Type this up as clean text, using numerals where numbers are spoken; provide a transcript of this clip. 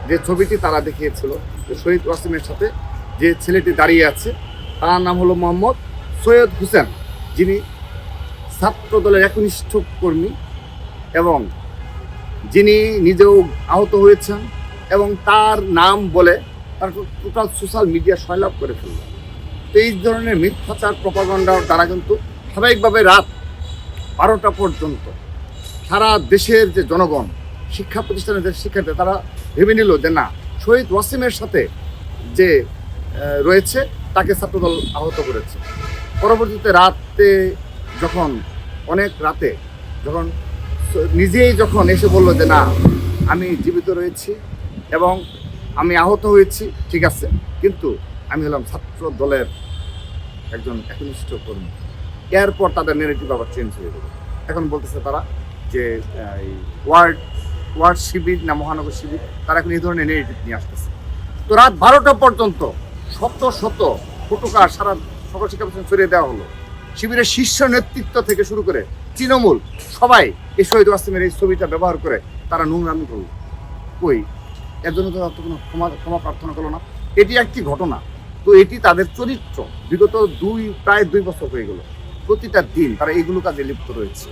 যে ছবিটি তারা দেখিয়েছিল যে শহীদ ওয়াসিমের সাথে যে ছেলেটি দাঁড়িয়ে আছে তার নাম হলো মোহাম্মদ সৈয়দ হোসেন, যিনি ছাত্র দলের একনিষ্ঠ কর্মী এবং যিনি নিজেও আহত হয়েছেন এবং তার নাম বলে তার টোটাল সোশ্যাল মিডিয়া সয়লাভ করে ফেলল। তো এই ধরনের মিথ্যাচার প্রপাগান্ডার দ্বারা কিন্তু স্বাভাবিকভাবে রাত 12টা পর্যন্ত সারা দেশের যে জনগণ, শিক্ষা প্রতিষ্ঠানের যে শিক্ষার্থী, তারা ভেবে নিল যে না, শহীদ ওয়াসিমের সাথে যে রয়েছে তাকে ছাত্রদল আহত করেছে। পরবর্তীতে রাতে যখন অনেক রাতে যখন নিজেই যখন এসে বলল যে না, আমি জীবিত রয়েছি এবং আমি আহত হয়েছি, ঠিক আছে, কিন্তু আমি হলাম ছাত্র দলের একজন একনিষ্ঠ কর্মী, এরপর তাদের নেগেটিভ আবার চেঞ্জ হয়ে গেল। এখন বলতেছে তারা যে ওয়ার্ড শিবির না মহানগর শিবির, তারা এখন এই ধরনের নেগেটিভ নিয়ে আসতেছে। তো রাত 12টা পর্যন্ত শত শত ফটোকার সারা সকল শিক্ষা প্রতিষ্ঠান ছড়িয়ে দেওয়া হলো। শিবিরের শীর্ষ নেতৃত্ব থেকে শুরু করে তৃণমূল সবাই এই শহীদ ওয়াসিমের এই ছবিটা ব্যবহার করে তারা নোংরামি করল। কই, এর জন্য তো কোনো ক্ষমা প্রার্থনা করলো না। এটি একটি ঘটনা। তো এটি তাদের চরিত্র। বিগত প্রায় 2 বছর হয়ে গেল, প্রতিটা দিন তারা এইগুলো কাজে লিপ্ত রয়েছে।